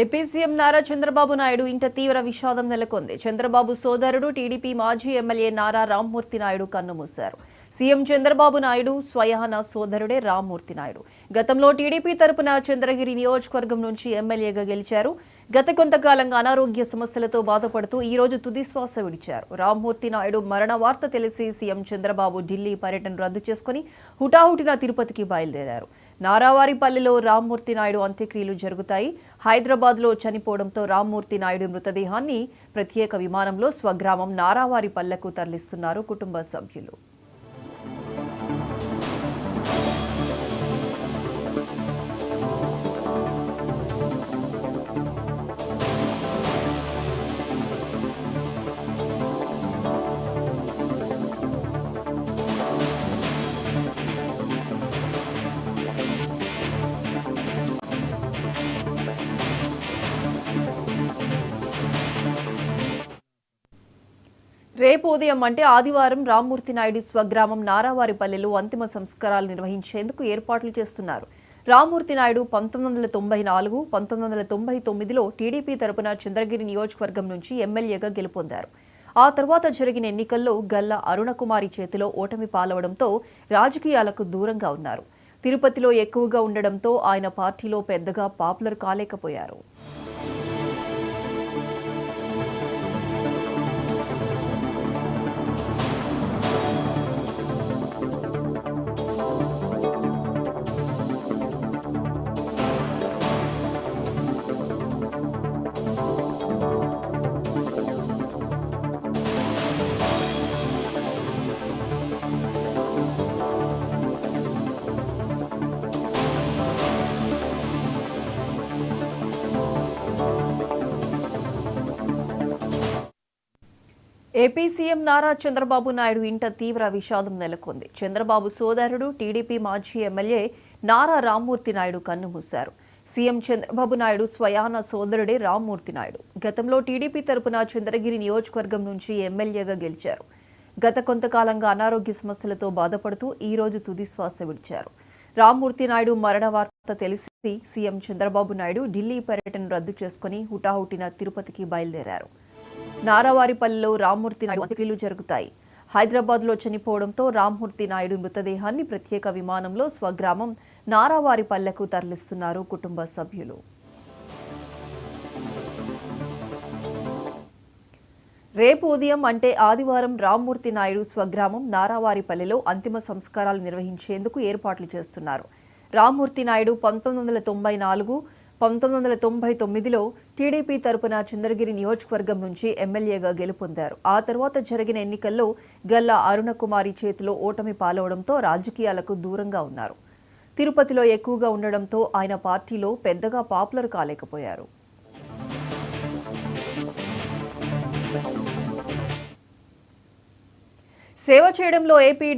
AP CM Nara Chandrababu Naidu ఇంట తీవ్ర విషాదం నెలకొంది. చంద్రబాబు సోదరుడు టీడీపీ మాజీ ఎమ్మెల్యే నారా రామ్మూర్తి నాయుడు కన్నుమూశారు. సీఎం చంద్రబాబు నాయుడు స్వయాన సోదరుడే రామ్మూర్తి నాయుడు గతంలో టీడీపీ తరపున చంద్రగిరి నియోజకవర్గం నుంచి ఎమ్మెల్యేగా గెలిచారు. గత కొంతకాలంగా అనారోగ్య సమస్యలతో బాధపడుతూ ఈ రోజు తుదిశ్వాస విడిచారు. రామ్మూర్తి నాయుడు మరణ వార్త తెలిసి సీఎం చంద్రబాబు ఢిల్లీ పర్యటన రద్దు చేసుకుని హుటాహుటిన తిరుపతికి బయలుదేరారు. నారావారిపల్లిలో రామ్మూర్తి నాయుడు అంత్యక్రియలు జరుగుతాయి. హైదరాబాద్లో చనిపోవడంతో రామ్మూర్తి నాయుడు మృతదేహాన్ని ప్రత్యేక విమానంలో స్వగ్రామం నారావారిపల్లెకు తరలిస్తున్నారు కుటుంబ సభ్యులు. రేపు ఉదయం అంటే ఆదివారం రామ్మూర్తి నాయుడు స్వగ్రామం నారావారిపల్లెలో అంతిమ సంస్కారాలు నిర్వహించేందుకు ఏర్పాట్లు చేస్తున్నారు. రామ్మూర్తి నాయుడు 1994, 1999లో టీడీపీ తరపున చంద్రగిరి నియోజకవర్గం నుంచి ఎమ్మెల్యేగా గెలుపొందారు. ఆ తర్వాత జరిగిన ఎన్నికల్లో గల్లా అరుణకుమారి చేతిలో ఓటమి పాలవడంతో రాజకీయాలకు దూరంగా ఉన్నారు. తిరుపతిలో ఎక్కువగా ఉండడంతో ఆయన పార్టీలో పెద్దగా పాపులర్ కాలేకపోయారు. ఏపీ సీఎం నారా చంద్రబాబు నాయుడు ఇంట తీవ్ర విషాదం నెలకొంది. చంద్రబాబు సోదరుడు టీడీపీ మాజీ ఎమ్మెల్యే నారా రామ్మూర్తి నాయుడు కన్నుమూశారు. సీఎం చంద్రబాబు నాయుడు స్వయాన సోదరుడే రామ్మూర్తి నాయుడు గతంలో టీడీపీ తరపున చంద్రగిరి నియోజకవర్గం నుంచి ఎమ్మెల్యేగా గెలిచారు. గత కొంతకాలంగా అనారోగ్య సమస్యలతో బాధపడుతూ ఈ రోజు తుదిశ్వాస విడిచారు. రామ్మూర్తి నాయుడు మరణ వార్త తెలిసి సీఎం చంద్రబాబు నాయుడు ఢిల్లీ పర్యటన రద్దు చేసుకుని హుటాహుటిన తిరుపతికి బయలుదేరారు. నారావారిపల్లిలో రామ్మూర్తి నాయుడు అంత్యక్రియలు జరుగుతాయి. హైదరాబాద్లో చనిపోవడంతో రామ్మూర్తి నాయుడు మృతదేహాన్ని ప్రత్యేక విమానంలో స్వగ్రామం నారావారిపల్లెకు తరలిస్తున్నారు కుటుంబ సభ్యులు. రేపు ఉదయం అంటే ఆదివారం రామ్మూర్తి నాయుడు స్వగ్రామం నారావారిపల్లెలో అంతిమ సంస్కారాలు నిర్వహించేందుకు ఏర్పాట్లు చేస్తున్నారు. రామ్మూర్తి నాయుడు 1994, 1999లో టీడీపీ తరపున చంద్రగిరి నియోజకవర్గం నుంచి ఎమ్మెల్యేగా గెలుపొందారు. ఆ తర్వాత జరిగిన ఎన్నికల్లో గల్లా అరుణకుమారి చేతిలో ఓటమి పాలవడంతో రాజకీయాలకు దూరంగా ఉన్నారు. తిరుపతిలో ఎక్కువగా ఉండడంతో ఆయన పార్టీలో పెద్దగా పాపులర్ కాలేకపోయారు. సేవ చేయడంలో ఏపీ